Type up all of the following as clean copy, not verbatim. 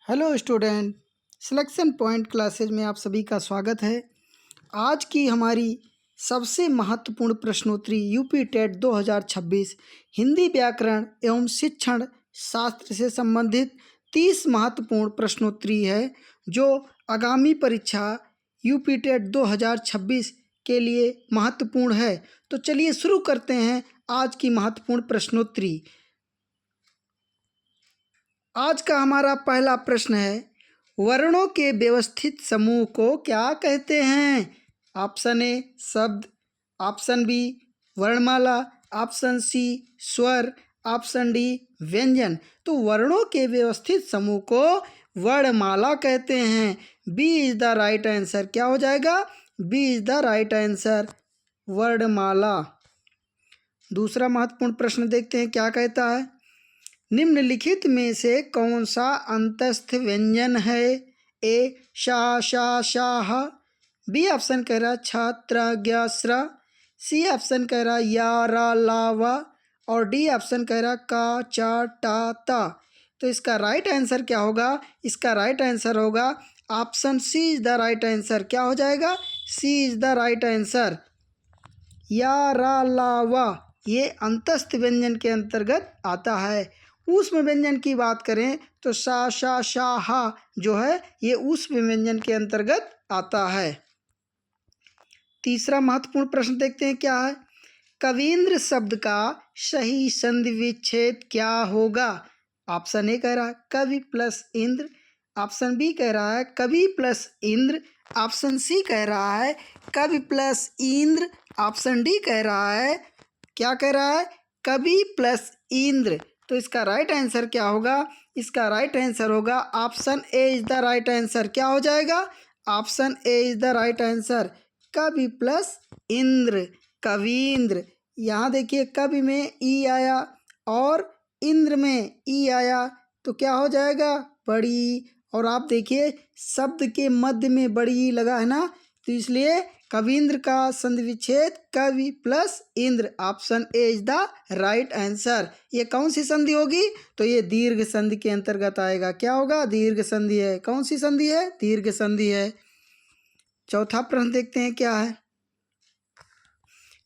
Hello student, selection point classes में आप सभी का स्वागत है। आज की हमारी सबसे महत्वपूर्ण प्रश्नोत्तरी यूपी टेट 2026 हिंदी व्याकरण एवं शिक्षण शास्त्र से संबंधित 30 महत्वपूर्ण प्रश्नोत्तरी है, जो आगामी परीक्षा यूपी टेट 2026 के लिए महत्वपूर्ण है। तो चलिए शुरू करते हैं आज की महत्वपूर्ण प्रश्नोत्तरी। आज का हमारा पहला प्रश्न है, वर्णों के व्यवस्थित समूह को क्या कहते हैं? ऑप्शन ए शब्द, ऑप्शन बी वर्णमाला, ऑप्शन सी स्वर, ऑप्शन डी व्यंजन। तो वर्णों के व्यवस्थित समूह को वर्णमाला कहते हैं। B is the right answer. क्या हो जाएगा? B is the right answer, वर्णमाला। दूसरा महत्वपूर्ण प्रश्न देखते हैं क्या कहता है। निम्नलिखित में से कौन सा अंतस्थ व्यंजन है? ए शा शा शाह, बी ऑप्शन कह रहा छात्र ज्ञ स्र, सी ऑप्शन कह रहा या रा ला वा, और डी ऑप्शन कह रहा का चा टा ता। तो इसका राइट आंसर क्या होगा? इसका राइट आंसर होगा option C is the right answer. क्या हो जाएगा? C is the right answer, या रा ला वा। ये अंतस्थ व्यंजन के अंतर्गत आता है। ऊष्म व्यंजन की बात करें तो सा शा शा हा जो है ये ऊष्म व्यंजन के अंतर्गत आता है। तीसरा महत्वपूर्ण प्रश्न देखते हैं क्या है। कवींद्र शब्द का सही संधि विच्छेद क्या होगा? ऑप्शन ए कह रहा है कवि प्लस इंद्र, ऑप्शन बी कह रहा है कवि प्लस इंद्र, ऑप्शन सी कह रहा है कवि प्लस इंद्र, ऑप्शन डी कह रहा है, क्या कह रहा है? कवि प्लस इंद्र। तो इसका राइट आंसर क्या होगा? इसका राइट आंसर होगा option A is the right answer. क्या हो जाएगा? Option A is the right answer, कवि प्लस इंद्र, कवींद्र। यहाँ देखिए कवि में ई आया और इंद्र में ई आया, तो क्या हो जाएगा? बड़ी। और आप देखिए शब्द के मध्य में बड़ी ई लगा है ना, तो इसलिए कवींद्र का संधि विच्छेद कवि plus Indra. Option A is the right answer. ये कौन सी संधि होगी? तो ये दीर्घ संधि के अंतर्गत आएगा। क्या होगा? दीर्घ संधि है। कौन सी संधि है? दीर्घ संधि है। चौथा प्रश्न देखते हैं क्या है।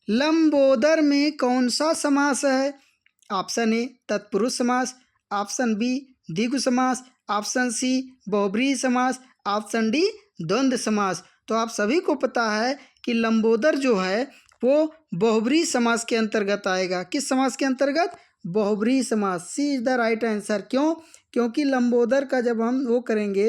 लंबोदर में कौन सा समास है? ऑप्शन ए तत्पुरुष समास, ऑप्शन बी द्विगु समास, ऑप्शन सी बहुब्रीहि समास, ऑप्शन डी द्वंद्व समास। तो आप सभी को पता है कि लंबोदर जो है वो बहुब्रीहि समास के अंतर्गत आएगा। किस समास के अंतर्गत? बहुब्रीहि समास। सी इज द राइट आंसर। क्यों? क्योंकि लंबोदर का जब हम वो करेंगे,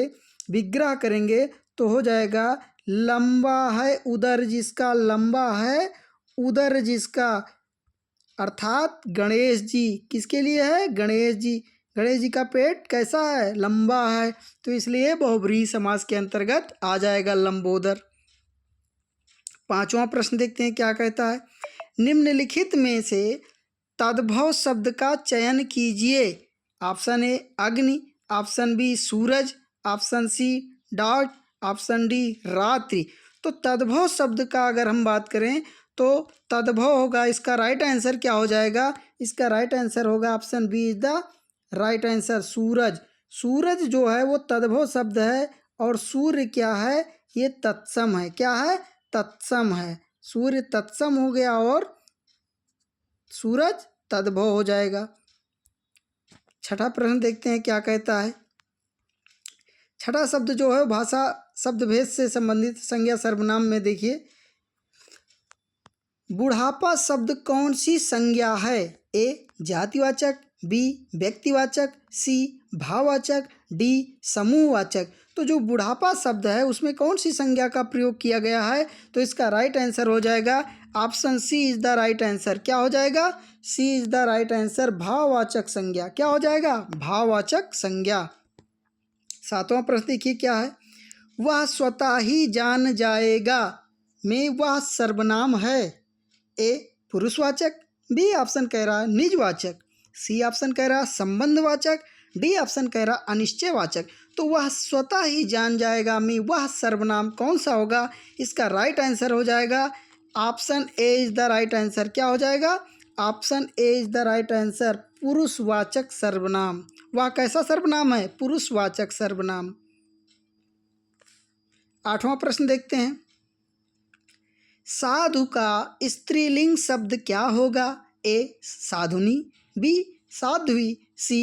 विग्रह करेंगे, तो हो जाएगा लंबा है उदर जिसका, लंबा है उदर जिसका, अर्थात गणेश जी। किसके लिए है? गणेश जी। गणेश जी का पेट कैसा है? लंबा है, तो इसलिए बहुब्रीहि समास के अंतर्गत आ जाएगा लंबोदर। पांचवा प्रश्न देखते हैं क्या कहता है। निम्नलिखित में से तद्भव शब्द का चयन कीजिए। ऑप्शन ए अग्नि, ऑप्शन बी सूरज, ऑप्शन सी डाक, ऑप्शन डी रात्रि। तो तद्भव शब्द का अगर हम बात करें तो तद्भव होगा। इसका राइट आंसर क्या हो जाएगा? इसका राइट आंसर होगा option B is the right answer, सूरज। सूरज जो है वो तद्भव शब्द है, और सूर्य क्या है? ये तत्सम है। क्या है? तत्सम है। सूर्य तत्सम हो गया और सूरज तद्भव हो जाएगा। छठा प्रश्न देखते हैं क्या कहता है। छठा शब्द जो है भाषा शब्द भेद से संबंधित संज्ञा सर्वनाम में देखिए, बुढ़ापा शब्द कौन सी संज्ञा है? ए जातिवाचक, बी व्यक्तिवाचक, सी भाववाचक, डी समूहवाचक। तो जो बुढ़ापा शब्द है उसमें कौन सी संज्ञा का प्रयोग किया गया है? तो इसका राइट आंसर हो जाएगा option C is the right answer. क्या हो जाएगा? C is the right answer, भाववाचक संज्ञा। क्या हो जाएगा? भाववाचक संज्ञा। सातवां प्रश्न देखिए क्या है। वह स्वतः ही जान जाएगा में वह सर्वनाम है। ए पुरुषवाचक, बी ऑप्शन कह रहा है निजवाचक, सी ऑप्शन कह रहा है संबंधवाचक, डी ऑप्शन कह रहा अनिश्चयवाचक। तो वह स्वतः ही जान जाएगा में वह सर्वनाम कौन सा होगा? इसका राइट आंसर हो जाएगा option A is the right answer. क्या हो जाएगा? Option A is the right answer, पुरुषवाचक सर्वनाम। वह कैसा सर्वनाम है? पुरुषवाचक सर्वनाम। 8वां प्रश्न देखते हैं। साधु का स्त्रीलिंग शब्द क्या होगा? ए साधुनी, बी साध्वी, सी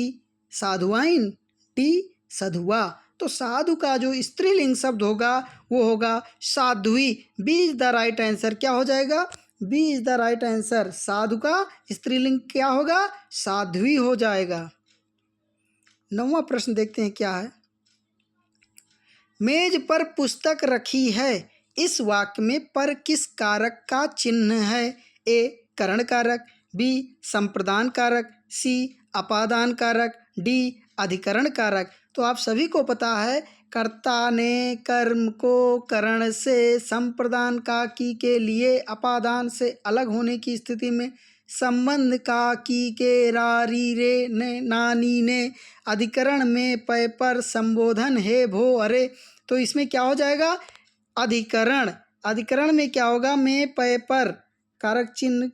साधुआइन, डी सधुआ। तो साधु का जो स्त्रीलिंग शब्द होगा वो होगा साध्वी। B is the right answer. क्या हो जाएगा? B is the right answer. साधु का स्त्रीलिंग क्या होगा? साध्वी हो जाएगा। 9वां प्रश्न देखते हैं क्या है। मेज पर पुस्तक रखी है, इस वाक्य में पर किस कारक का चिन्ह है? ए करण कारक, बी संप्रदान कारक, सी अपादान कारक, डी अधिकरण कारक। तो आप सभी को पता है कर्ता ने कर्म को करण से, संप्रदान का की के लिए, अपादान से अलग होने की स्थिति में, संबंध का की के रा री रे ने नानी ने, अधिकरण में पय पर, संबोधन हे भो अरे। तो इसमें क्या हो जाएगा? अधिकरण। अधिकरण में क्या होगा? में पय पर कारक चिन्ह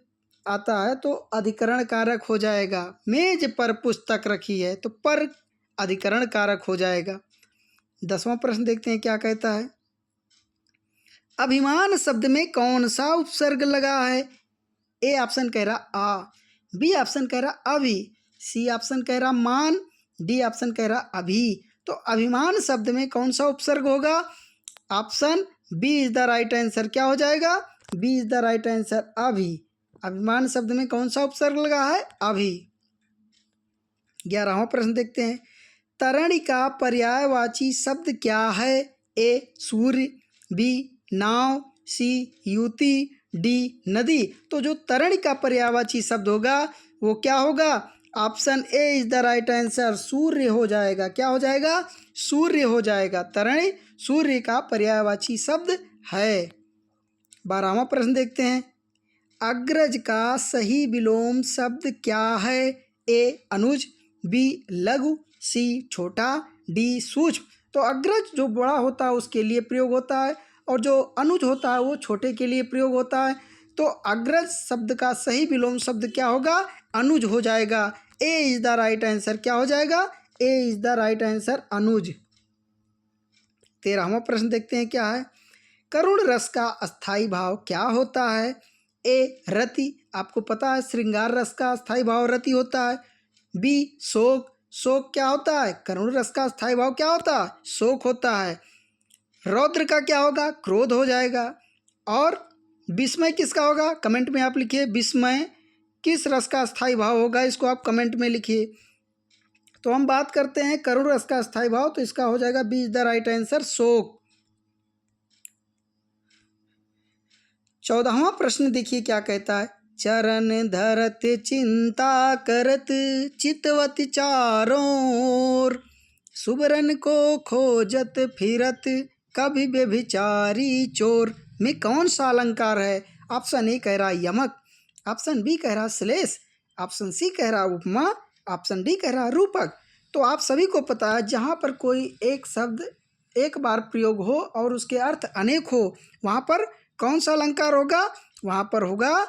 आता है तो अधिकरण कारक हो जाएगा। मेज पर पुस्तक रखी है तो पर अधिकरण कारक हो जाएगा। 10वां प्रश्न देखते हैं क्या कहता है। अभिमान शब्द में कौन सा उपसर्ग लगा है? ए ऑप्शन कह रहा आ, बी ऑप्शन कह रहा अभी, सी ऑप्शन कह रहा मान, डी ऑप्शन कह रहा अभी। तो अभिमान शब्द में कौन सा उपसर्ग होगा? Option B is the right answer. क्या हो जाएगा? B is the right answer, अभी। अभिमान शब्द में कौन सा उपसर्ग लगा है? अभी। 11वां प्रश्न देखते हैं। तरणि का पर्यायवाची शब्द क्या है? ए सूर्य, बी नाव, सी युति, डी नदी। तो जो तरणि का पर्यायवाची शब्द होगा वो क्या होगा? Option A is the right answer, सूर्य हो जाएगा। क्या हो जाएगा? सूर्य हो जाएगा। तरणि सूर्य का पर्यायवाची शब्द है। 12वां प्रश्न देखते हैं। अग्रज का सही विलोम शब्द क्या है? ए अनुज, बी लघु, सी छोटा, डी सूक्ष्म। तो अग्रज जो बड़ा होता है उसके लिए प्रयोग होता है और जो अनुज होता है वो छोटे के लिए प्रयोग होता है। तो अग्रज शब्द का सही विलोम शब्द क्या होगा? अनुज हो जाएगा। ए इज द राइट आंसर। क्या हो जाएगा? ए इज द राइट आंसर, अनुज। 13वां प्रश्न देखते हैं क्या है। करुण रस का अस्थाई भाव क्या होता है? ए रति, आपको पता है श्रृंगार रस का अस्थाई भाव रति होता है। बी शोक, शोक क्या होता है? करुण रस का अस्थाई भाव क्या होता है? शोक होता है। रौद्र का क्या होगा? क्रोध हो जाएगा। और विस्मय किसका होगा? कमेंट में आप लिखिए विस्मय किस रस का अस्थाई भाव होगा, इसको आप कमेंट में लिखिए। तो हम बात करते हैं करुण रस का अस्थाई भाव, तो इसका हो जाएगा B is the right answer, शोक। 14वां प्रश्न देखिए क्या कहता है। चरण धरत चिंता करत, चितवत चारों ओर, सुबरन को खोजत फिरत, कभी व्यभिचारी चोर। में कौन सा अलंकार है? ऑप्शन ए कह रहा यमक, ऑप्शन बी कह रहा श्लेष, ऑप्शन सी कह रहा उपमा, ऑप्शन डी कह रहा रूपक। तो आप सभी को पता है जहाँ पर कोई एक शब्द एक बार प्रयोग हो और उसके अर्थ अनेक हो वहाँ पर कौन सा अलंकार होगा? वहाँ पर होगा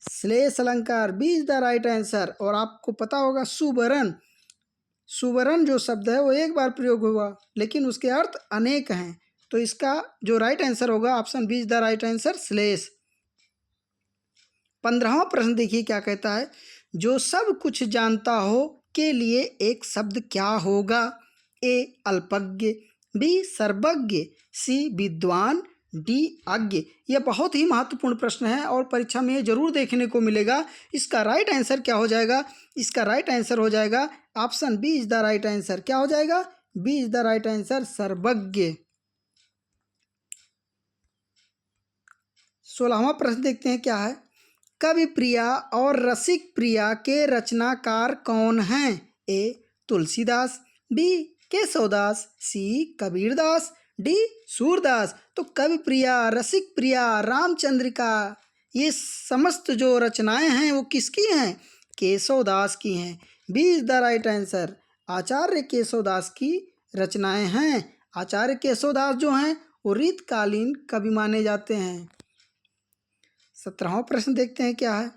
श्लेष अलंकार। B is the right answer. और आपको पता होगा सुबरन, सुवर्ण जो शब्द है वो एक बार प्रयोग हुआ लेकिन उसके अर्थ अनेक हैं। तो इसका जो राइट आंसर होगा option B is the right answer, श्लेष। 15वां प्रश्न देखिए क्या कहता है। जो सब कुछ जानता हो के लिए एक शब्द क्या होगा? ए अल्पज्ञ, बी सर्वज्ञ, सी विद्वान, डी अज्ञ। यह बहुत ही महत्वपूर्ण प्रश्न है और परीक्षा में जरूर देखने को मिलेगा। इसका राइट आंसर क्या हो जाएगा? इसका राइट आंसर हो जाएगा option B is the right answer. क्या हो जाएगा? B is the right answer, सर्वज्ञ। 16वां प्रश्न देखते हैं क्या है। कवि प्रिया और रसिक प्रिया के रचनाकार कौन हैं? ए तुलसीदास, बी केशवदास, सी कबीरदास, डी सूरदास। तो कवि प्रिया, रसिक प्रिया, रामचंद्रिका, ये समस्त जो रचनाएं हैं वो किसकी हैं? केशवदास की हैं। B is the right answer, Acharya Keshavdas की रचनाएं हैं। आचार्य केशवदास जो हैं वो रीतकालीन कवि माने जाते हैं। 17वां प्रश्न देखते हैं क्या है।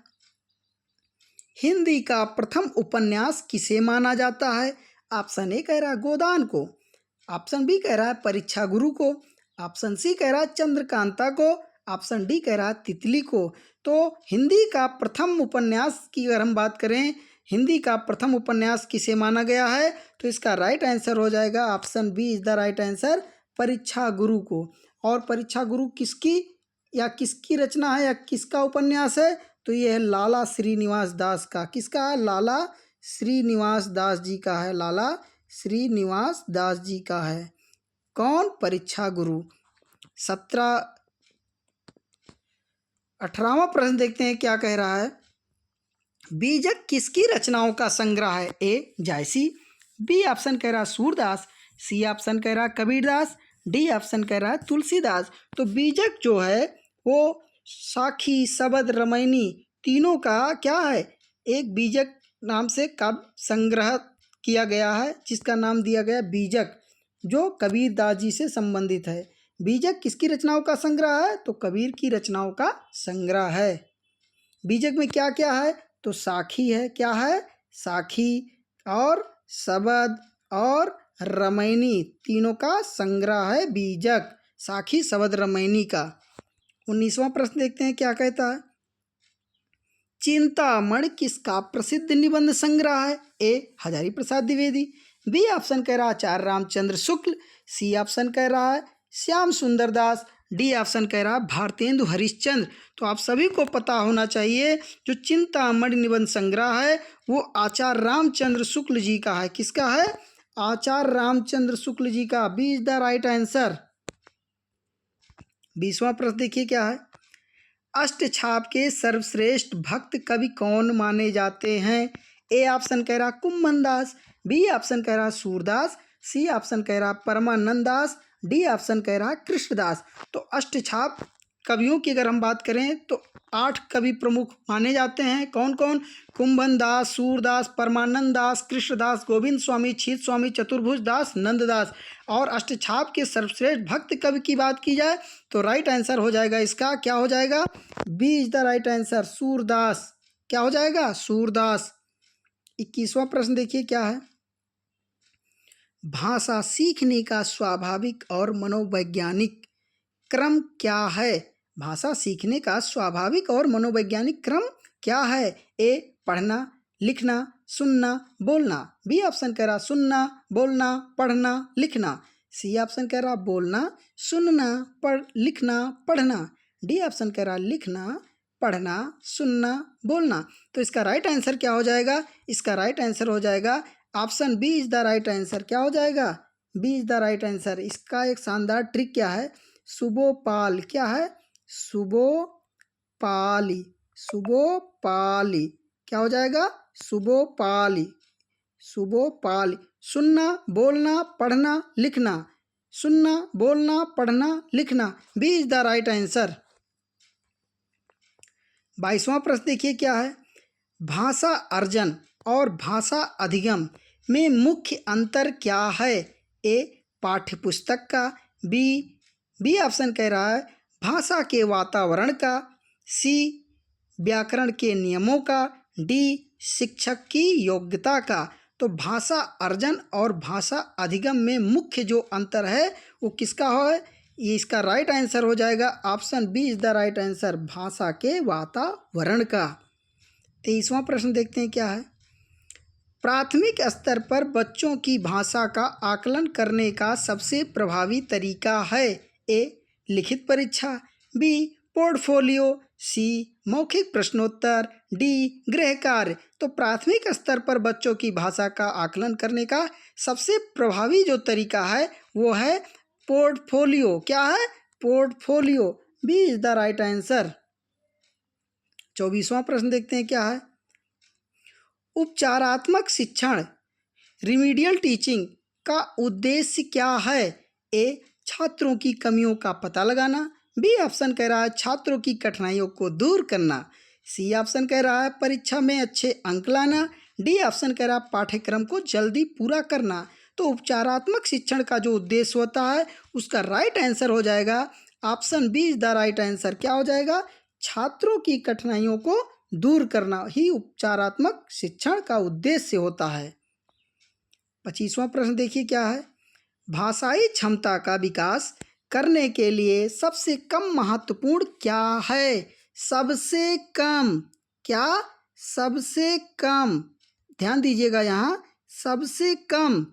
हिंदी का प्रथम उपन्यास किसे माना जाता है? ऑप्शन ए कह रहा है गोदान को, ऑप्शन बी कह रहा है परीक्षा गुरु को, ऑप्शन सी कह रहा है चंद्रकांता को, ऑप्शन डी कह रहा है तितली को। तो हिंदी का प्रथम उपन्यास की अगर हम बात करें, हिंदी का प्रथम उपन्यास किसे माना गया है, तो इसका राइट आंसर हो जाएगा option B is the right answer, परीक्षा गुरु को। और परीक्षा गुरु किसकी रचना है या किसका उपन्यास है, तो ये है लाला श्रीनिवास दास का। किसका है? लाला श्रीनिवास दास जी का है, लाला श्रीनिवास दास जी का है। कौन? परीक्षा गुरु। 18वां प्रश्न देखते हैं क्या कह रहा है। बीजक किसकी रचनाओं का संग्रह है? ए जायसी, बी ऑप्शन कह रहा है सूरदास, सी ऑप्शन कह रहा है कबीरदास, डी ऑप्शन कह रहा है तुलसीदास। तो बीजक जो है वो साखी, शबद, रामायणी तीनों का क्या है? एक बीजक नाम से काव्य संग्रह किया गया है जिसका नाम दिया गया बीजक, जो कबीरदास जी से संबंधित है। बीजक किसकी रचनाओं का संग्रह है? तो कबीर की रचनाओं का संग्रह है। बीजक में क्या क्या है? तो साखी है, क्या है? साखी, और शबद और रामायणी तीनों का संग्रह है बीजक, साखी, शबद, रामायणी का। 19वां प्रश्न देखते हैं क्या कहता है। चिंतामणि किसका प्रसिद्ध निबंध संग्रह है? ए हजारी प्रसाद द्विवेदी, बी ऑप्शन कह रहा है आचार्य रामचंद्र शुक्ल, सी ऑप्शन कह रहा है श्याम सुंदर दास, डी ऑप्शन कह रहा है भारतेंदु हरिश्चंद्र। तो आप सभी को पता होना चाहिए जो चिंतामणि निबंध संग्रह है वो आचार्य रामचंद्र शुक्ल जी का है। किसका है? आचार्य रामचंद्र शुक्ल जी का। B is the right answer. 20वां प्रश्न देखिए क्या है। अष्टछाप के सर्वश्रेष्ठ भक्त कवि कौन माने जाते हैं? ए ऑप्शन कह रहा कुम्भन दास, बी ऑप्शन कह रहा सूरदास, सी ऑप्शन कह रहा परमानंद दास, डी ऑप्शन कह रहा कृष्णदास। तो अष्टछाप कवियों की अगर हम बात करें तो 8 कवि प्रमुख माने जाते हैं। कौन कौन? कुम्भन दास, सूरदास, परमानंद दास, कृष्णदास, गोविंद स्वामी, छीत स्वामी, चतुर्भुज दास, नंददास। और अष्टछाप के सर्वश्रेष्ठ भक्त कवि की बात की जाए तो राइट आंसर हो जाएगा इसका, क्या हो जाएगा? B is the right answer, Surdas. क्या हो जाएगा? सूरदास। 21वां प्रश्न देखिए क्या है। भाषा सीखने का स्वाभाविक और मनोवैज्ञानिक क्रम क्या है? भाषा सीखने का स्वाभाविक और मनोवैज्ञानिक क्रम क्या है? ए पढ़ना, लिखना, सुनना, बोलना, बी ऑप्शन कह रहा सुनना, बोलना, पढ़ना, लिखना, सी ऑप्शन कह रहा बोलना, सुनना, लिखना, पढ़ना, डी ऑप्शन कह रहा लिखना, पढ़ना, सुनना, बोलना। तो इसका राइट आंसर क्या हो जाएगा? इसका राइट आंसर हो जाएगा option B is the right answer. क्या हो जाएगा? B is the right answer. इसका एक शानदार ट्रिक क्या है? सुबोपाल। क्या है? सुबोपाली, सुबोपाली। क्या हो जाएगा? सुबोपाली, सुबोपाली। सुनना, बोलना, पढ़ना, लिखना, सुनना, बोलना, पढ़ना, लिखना, B is the right answer. 22वां प्रश्न देखिए क्या है। भाषा अर्जन और भाषा अधिगम में मुख्य अंतर क्या है? ए पाठ्यपुस्तक का, बी ऑप्शन कह रहा है भाषा के वातावरण का, सी व्याकरण के नियमों का, डी शिक्षक की योग्यता का। तो भाषा अर्जन और भाषा अधिगम में मुख्य जो अंतर है वो किसका है? ये इसका राइट आंसर हो जाएगा option B is the right answer, भाषा के वातावरण का। 23वां प्रश्न देखते हैं क्या है। प्राथमिक स्तर पर बच्चों की भाषा का आकलन करने का सबसे प्रभावी तरीका है? ए लिखित परीक्षा, बी पोर्टफोलियो, सी मौखिक प्रश्नोत्तर, डी गृह कार्य। तो प्राथमिक स्तर पर बच्चों की भाषा का आकलन करने का सबसे प्रभावी जो तरीका है वो है पोर्टफोलियो। क्या है? Portfolio. B is the right answer. 24वां प्रश्न देखते हैं क्या है। उपचारात्मक शिक्षण रिमीडियल टीचिंग का उद्देश्य क्या है? ए छात्रों की कमियों का पता लगाना, बी ऑप्शन कह रहा है छात्रों की कठिनाइयों को दूर करना, सी ऑप्शन कह रहा है परीक्षा में अच्छे अंक लाना, डी ऑप्शन कह रहा है पाठ्यक्रम को जल्दी पूरा करना। तो उपचारात्मक शिक्षण का जो उद्देश्य होता है उसका राइट आंसर हो जाएगा option B is the right answer. क्या हो जाएगा? छात्रों की कठिनाइयों को दूर करना ही उपचारात्मक शिक्षण का उद्देश्य होता है। 25वां प्रश्न देखिए क्या है। भाषाई क्षमता का विकास करने के लिए सबसे कम महत्वपूर्ण क्या है? सबसे कम क्या? सबसे कम, ध्यान दीजिएगा यहाँ, सबसे कम।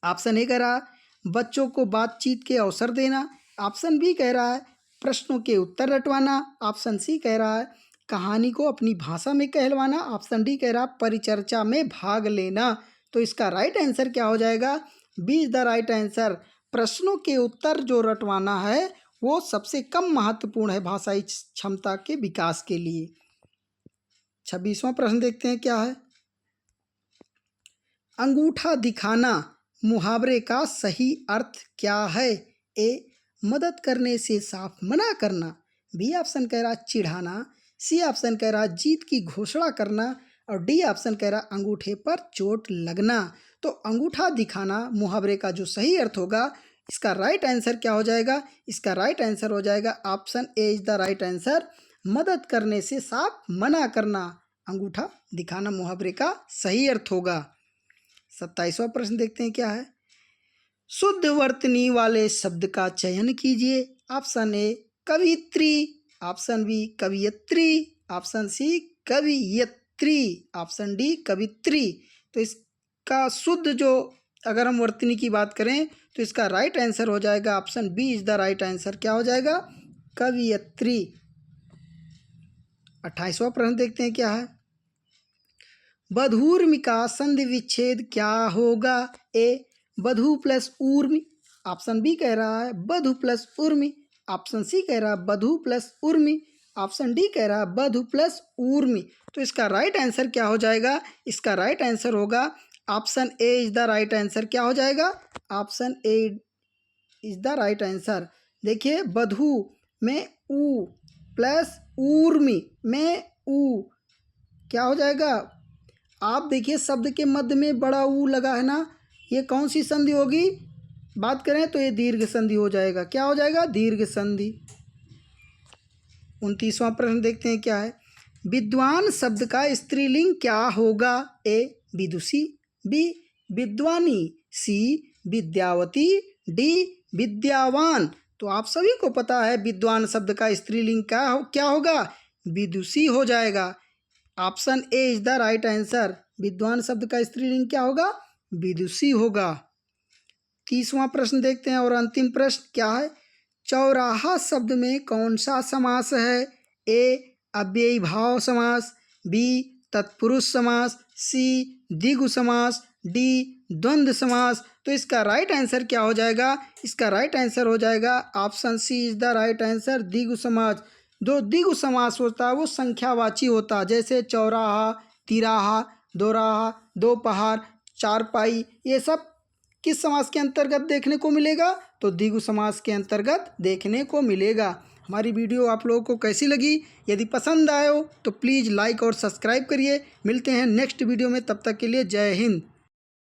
ऑप्शन ए कह रहा है बच्चों को बातचीत के अवसर देना। ऑप्शन बी कह रहा है प्रश्नों के उत्तर रटवाना। ऑप्शन सी कह रहा है कहानी को अपनी भाषा में कहलवाना। ऑप्शन डी कह रहा है परिचर्चा में भाग लेना। तो इसका राइट आंसर क्या हो जाएगा? B is the right answer. प्रश्नों के उत्तर जो रटवाना है वो सबसे कम महत्वपूर्ण है भाषाई क्षमता के विकास के लिए। 26वां प्रश्न देखते हैं क्या है। अंगूठा दिखाना मुहावरे का सही अर्थ क्या है? ए मदद करने से साफ मना करना। बी ऑप्शन कह रहा चिढ़ाना। सी ऑप्शन कह रहा जीत की घोषणा करना। और डी ऑप्शन कह रहा अंगूठे पर चोट लगना। तो अंगूठा दिखाना मुहावरे का जो सही अर्थ होगा, इसका राइट आंसर क्या हो जाएगा? इसका राइट आंसर हो जाएगा option A is the right answer. मदद करने से साफ मना करना अंगूठा दिखाना मुहावरे का सही अर्थ होगा। 27वां प्रश्न देखते हैं क्या है। शुद्ध वर्तनी वाले शब्द का चयन कीजिए। ऑप्शन ए कवित्री। ऑप्शन बी कवियत्री। ऑप्शन सी कवियत्री। ऑप्शन डी कवित्री। तो इसका शुद्ध जो अगर हम वर्तनी की बात करें तो इसका राइट आंसर हो जाएगा option B is the right answer. क्या हो जाएगा? कवियत्री। 28वां प्रश्न देखते हैं क्या है। बधूर्म का संधि विच्छेद क्या होगा? ए बधू प्लस ऊर्मि। ऑप्शन बी कह रहा है बधू प्लस उर्मि। ऑप्शन सी कह रहा है बधू प्लस उर्मि। ऑप्शन डी कह रहा है बधू प्लस ऊर्मि। तो इसका राइट आंसर क्या हो जाएगा? इसका राइट आंसर होगा option A is the right answer. क्या हो जाएगा? Option A is the right answer. देखिए बधू में ऊ प्लस ऊर्मि में ऊ क्या हो जाएगा? आप देखिए शब्द के मध्य में बड़ा ऊ लगा है ना, ये कौन सी संधि होगी? बात करें तो ये दीर्घ संधि हो जाएगा। क्या हो जाएगा? दीर्घ संधि। 29वां प्रश्न देखते हैं क्या है। विद्वान शब्द का स्त्रीलिंग क्या होगा? ए विदुषी। बी विद्वानी। सी विद्यावती। डी विद्यावान। तो आप सभी को पता है विद्वान शब्द का स्त्रीलिंग क्या होगा? विदुषी हो जाएगा। Option A is the right answer. विद्वान शब्द का स्त्रीलिंग क्या होगा? विदुषी होगा। 30वां प्रश्न देखते हैं और अंतिम प्रश्न क्या है। चौराहा शब्द में कौन सा समास है? ए अव्ययी भाव समास। बी तत्पुरुष समास। सी द्विगु समास। डी द्वंद्व समास। तो इसका राइट आंसर क्या हो जाएगा? इसका राइट आंसर हो जाएगा option C is the right answer, द्विगु समास। जो द्विगु समास होता है वो संख्यावाची होता है, जैसे चौराहा, तिराहा, दोराहा, दोपहर, चारपाई, ये सब किस समास के अंतर्गत देखने को मिलेगा? तो द्विगु समास के अंतर्गत देखने को मिलेगा। हमारी वीडियो आप लोगों को कैसी लगी? यदि पसंद आए हो तो प्लीज़ लाइक और सब्सक्राइब करिए। मिलते हैं नेक्स्ट वीडियो में, तब तक के लिए जय हिंद।